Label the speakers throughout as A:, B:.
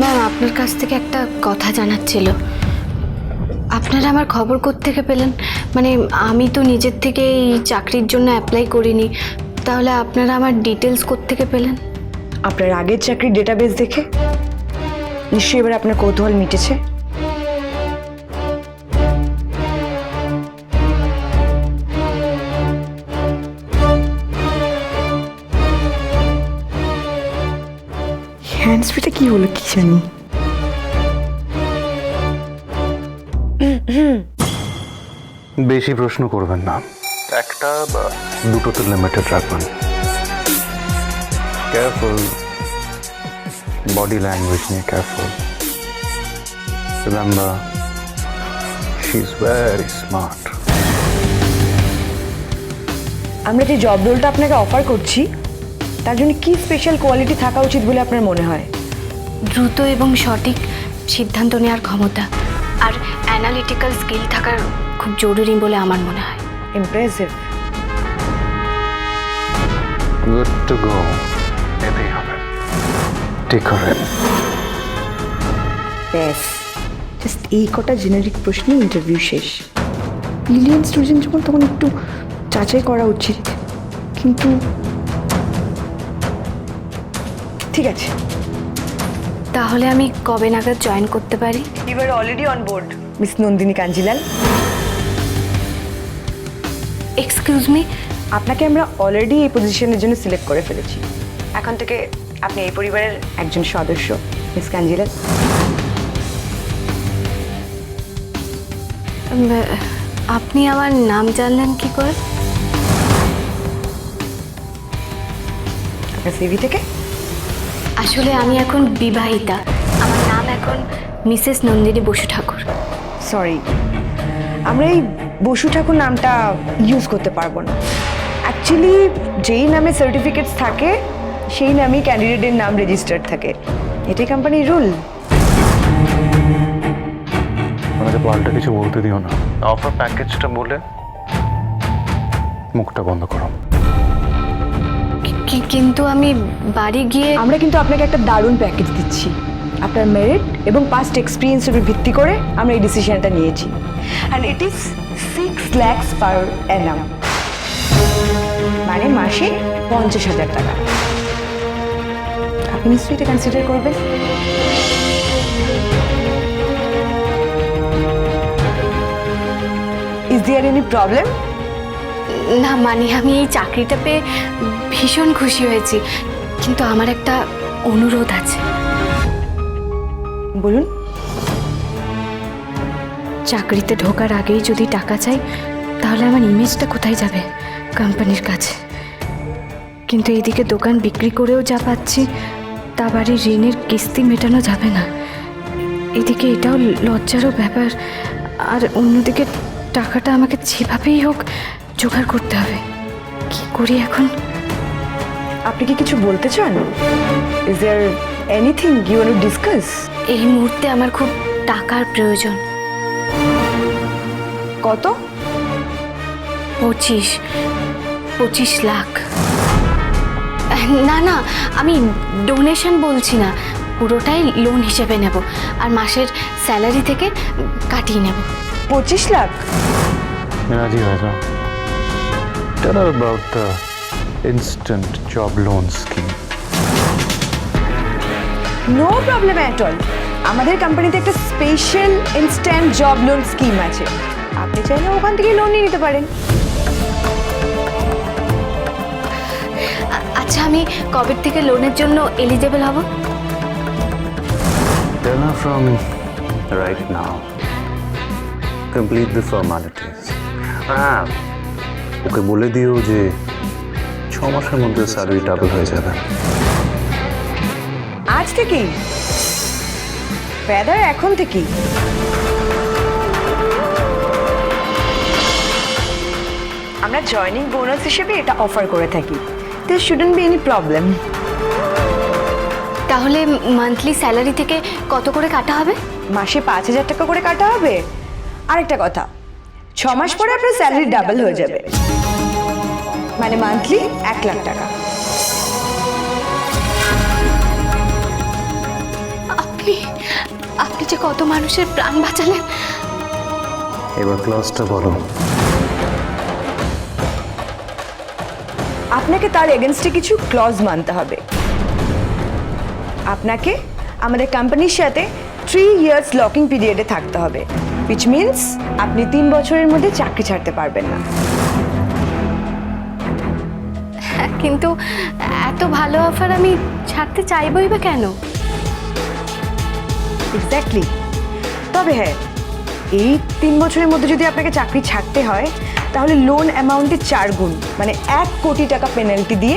A: Ma'am, আপনার কাছ থেকে একটা কথা জানার ছিল। আপনারা আমার খবর কোত্থেকে পেলেন? মানে আমি তো নিজের থেকে এই চাকরির জন্য অ্যাপ্লাই করিনি, তাহলে আপনারা আমার ডিটেলস কোত্থেকে পেলেন?
B: আপনার আগের চাকরির ডেটাবেস দেখে নিশ্চয়ই এবার আপনার কৌতূহল মিটেছে। হ্যান্ডসফ্রিটা কি হলো কি জানি।
C: বেশি প্রশ্ন করবেন না, একটা বা দুটোতে লিমিটেড রাখবেন। কেয়ারফুল, বডি ল্যাঙ্গুয়েজ নিয়ে careful. Remember, she is very smart.
B: আমরা যে জব রোলটা আপনাকে অফার করছি তার জন্য কি স্পেশাল কোয়ালিটি থাকা উচিত বলে আপনার মনে হয়?
A: দ্রুত এবং সঠিক সিদ্ধান্ত নেওয়ার ক্ষমতা আর অ্যানালিটিক্যাল স্কিল থাকার খুব জরুরি বলে আমার মনে হয়।
B: ইমপ্রেসিভ।
C: গুড টু গো, এতেই হবে। ঠিক করেন।
B: ব্যাস, জাস্ট এই কটা জেনারিক প্রশ্নে ইন্টারভিউ শেষ। ব্রিলিয়েন্ট স্টুডেন্ট যখন তখন একটু যাচাই করা উচিত, কিন্তু ঠিক আছে।
A: তাহলে আমি কবে নাগাদ জয়েন করতে পারি?
B: You are already on board miss Nandini Kanjilal.
A: Excuse me,
B: আপনাকে আমরা অলরেডি এই পজিশনের জন্য সিলেক্ট করে ফেলেছি। এখন থেকে আপনি এই পরিবারের একজন সদস্য মিস কাঞ্জিলাল।
A: আপনি আমার নাম জানলেন কি করে?
B: আপনার সিভি থেকে?
A: আসলে আমি এখন বিবাহিতা, আমার নাম এখন মিসেস নন্দিনী বসু ঠাকুর।
B: সরি, আমরা এই বসু ঠাকুর নামটা ইউজ করতে পারবো না। অ্যাকচুয়ালি যেই নামে সার্টিফিকেটস থাকে সেই নামেই ক্যান্ডিডেটের নাম রেজিস্টার্ড থাকে, এটাই কোম্পানির রুল।
C: আমাকে পাল্টা কিছু বলতে দিও না। অফার প্যাকেজটা বলে মুখটা বন্ধ করো।
A: কিন্তু আমি বাড়ি গিয়ে
B: আমরা কিন্তু আপনাকে একটা দারুণ প্যাকেজ দিচ্ছি। আপনার মেরিট এবং পাস্ট এক্সপিরিয়েন্সের উপর ভিত্তি করে আমরা এই ডিসিশনটা নিয়েছি। And it is 6 lakhs per annum, মানে মাসে 50,000 টাকা। আপনি নিশ্চয়ই এটা কনসিডার করবেন। Is there any problem?
A: না, মানে আমি এই চাকরিটা পেয়ে ভীষণ খুশি হয়েছি, কিন্তু আমার একটা অনুরোধ আছে।
B: বলুন।
A: চাকরিতে ঢোকার আগেই যদি টাকা চাই তাহলে আমার ইমেজটা কোথায় যাবে কোম্পানির কাছে? কিন্তু এইদিকে দোকান বিক্রি করেও যা পাচ্ছি তা বাড়ির ঋণের কিস্তি মেটানো যাবে না। এদিকে এটাও লজ্জারও ব্যাপার, আর অন্যদিকে টাকাটা আমাকে যেভাবেই হোক জোগাড় করতে হবে। কি করি এখন?
B: আপনি কি কিছু বলতে চান? Is there anything you want to discuss?
A: এই মুহূর্তে আমার খুব টাকার প্রয়োজন।
B: কত?
A: 25 লাখ। না না, আমি ডোনেশন বলছি না, পুরোটাই লোন হিসেবে নেব আর মাসের স্যালারি থেকে কাটিয়ে নেব।
B: 25 লাখ?
C: রাজি হয়ে যাও। Tell her about the instant job loan scheme.
B: No problem at all. আমাদের কোম্পানিতে একটা special instant job loan scheme আছে, আপনি চাইলে ওখান থেকে লোন নিয়ে নিতে পারেন।
A: আচ্ছা, আমি কবে থেকে লোনের জন্য এলিজেবল হব?
C: Tell her from right now. Complete the formalities. হ্যাঁ, ওকে বলে দিও যে 6 মাসের মধ্যে স্যালারি ডাবল হয়ে যাবে।
B: আজ থেকেই? ফেদার এখন থেকেই? আমরা জয়নিং বোনাস হিসেবে এটা অফার করে থাকি। There shouldn't be any problem.
A: তাহলে মান্থলি স্যালারি থেকে কত করে কাটা হবে?
B: মাসে 5,000 টাকা করে কাটা হবে। আরেকটা কথা, 6 মাস পরে আপনার স্যালারি ডাবল হয়ে যাবে, মানে মান্থলি 1 লাখ টাকা।
A: আপনি আপনি যে কত মানুষের প্রাণ বাঁচালেন।
C: এবার ক্লাসটা বলো।
B: আপনাকে তার এগেনস্টে কিছু ক্লজ মানতে হবে। আপনাকে আমাদের কোম্পানির সাথে 3 ইয়ার্স লকিং পিরিয়ডে থাকতে হবে, উইচ মিনস আপনি 3 বছরের মধ্যে চাকরি ছাড়তে পারবেন না।
A: কিন্তু এত ভালো অফার আমি ছাড়তে চাইবই বা কেন?
B: এক্স্যাক্টলি। তবে হ্যাঁ, এই 3 বছরের মধ্যে যদি আপনাকে চাকরি ছাড়তে হয় তাহলে লোন অ্যামাউন্টে 4 গুণ মানে 1 কোটি টাকা পেনাল্টি দিয়ে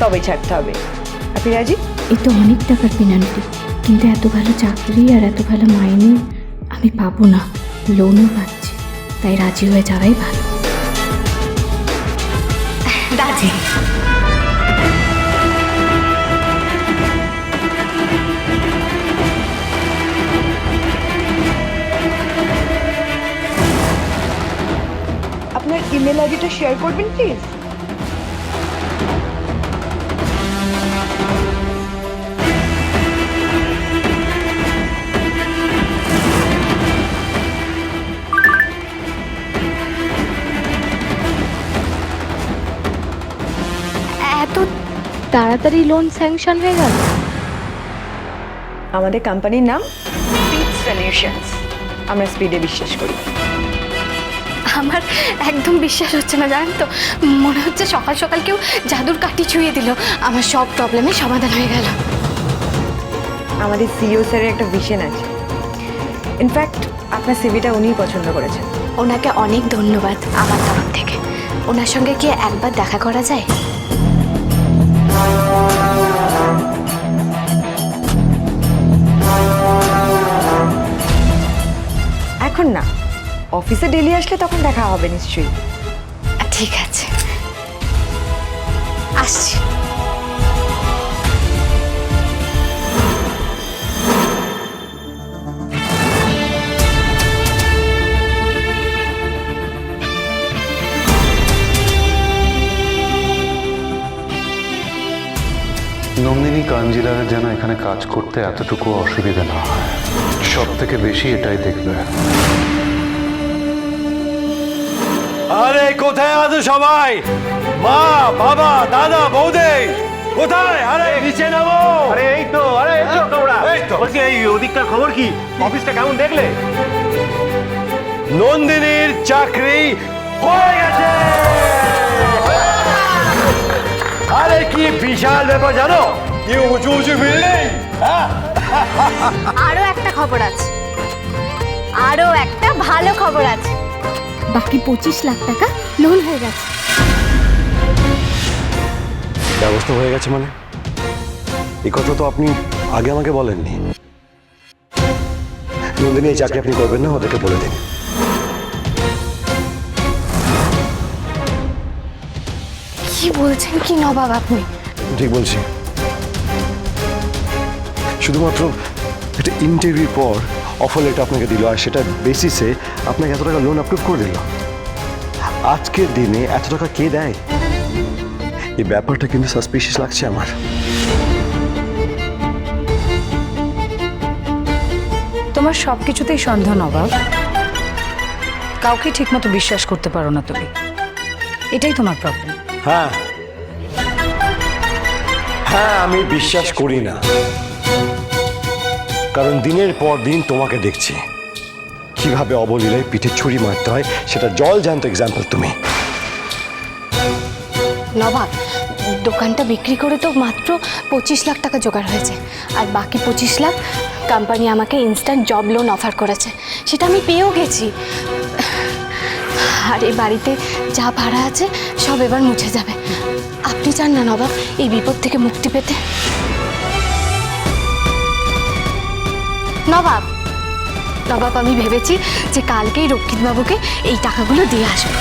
B: তবেই ছাড়তে হবে। আপনি রাজি?
A: এই তো অনেক টাকার পেনাল্টি, কিন্তু এত ভালো চাকরি আর এত ভালো মাইনে আমি পাবো না, লোনও পাচ্ছি, তাই রাজি হয়ে যাওয়াই ভালো। রাজি।
B: আপনার ইমেল আইডিটা শেয়ার করবেন প্লিজ।
A: এত তাড়াতাড়ি লোন স্যাংশন হয়ে গেল?
B: আমাদের কোম্পানির নাম স্পিড সলিউশনস। আমরা স্পিডে বিশ্বাস করি।
A: আমার একদম বিশ্বাস হচ্ছে না, জানেন তো, মনে হচ্ছে সকাল সকাল কেউ জাদুর কাঠি ছুঁয়ে দিল, আমার সব প্রবলেমের সমাধান হয়ে গেল।
B: আমাদের সিইও স্যারের একটা ভিশন আছে। ইনফ্যাক্ট আপনার সিভিটা উনিই পছন্দ করেছেন।
A: ওনাকে অনেক ধন্যবাদ আমার তরফ থেকে। ওনার সঙ্গে কি একবার দেখা করা যায়?
B: এখন না, অফিসে ডেলি আসলে তখন দেখা হবে নিশ্চয়ই।
A: ঠিক আছে, আসছি।
C: নন্দিনী কাঞ্জিলালের যেন এখানে কাজ করতে এতটুকু অসুবিধা না হয়, সব থেকে বেশি এটাই দেখবে।
D: আরে কোথায় আছো সবাই? মা, বাবা, দাদা, বৌদি কোথায়? আরে নিচে নামো।
E: আরে এই তো, আরে এই তো তোমরা।
D: এই তো।
E: বলছি এই ওদিককার খবর কি? অফিসটা কেমন দেখলে?
D: নন্দিনীর চাকরি হয়ে গেছে। আরে কি বিশাল ব্যাপার জানো? কি উঁচু উঁচু বিল্ডিং।
A: আরো একটা খবর আছে, আরো একটা ভালো খবর আছে। বাকি 25 লাখ টাকা লোন হয়ে গেছে।
D: ব্যবস্থা হয়ে গেছে মানে? এই কথা তো আপনি আগে আমাকে বলেননি। নন্দিনী এই চাকরি আপনি করবেন না, ওদেরকে বলে দিন।
A: কি বলছেন কি নবাব আপনি?
D: ঠিক বলছি। শুধুমাত্র একটা ইন্টারভিউ পর অফার লেটার আপনাকে দিল, আর সেটার বেসিসে আপনাকে এত টাকা লোন অ্যাপ্রুভ করে দিল। আজকের দিনে এত টাকা কে দেয়? এই ব্যাপারটা কিন্তু সাসপিশিয়াস লাগছে আমার।
F: তোমার সব কিছুতেই সন্দেহ নবাব। কাউকে ঠিকমতো বিশ্বাস করতে পারো না তুমি, এটাই তোমার প্রবলেম।
D: হ্যাঁ হ্যাঁ, আমি বিশ্বাস করি না, কারণ দিনের পর দিন তোমাকে দেখছি কিভাবে অবলীলায় পিঠে ছুরি মারতে হয়, সেটা জল জ্যান্ত এক্সাম্পল তুমি।
A: নবাব, দোকানটা বিক্রি করে তো মাত্র 25 লাখ টাকা জোগাড় হয়েছে, আর বাকি 25 লাখ কোম্পানি আমাকে ইনস্ট্যান্ট জব লোন অফার করেছে, সেটা আমি পেয়েও গেছি। আর এই বাড়িতে যা ভাড়া আছে সব এবার মুছে যাবে। আপনি চান না নবাব এই বিপদ থেকে মুক্তি পেতে? নবাব, নবাব আমি ভেবেছি যে কালকেই রক্ষিতবাবুকে এই টাকাগুলো দিয়ে আসবো।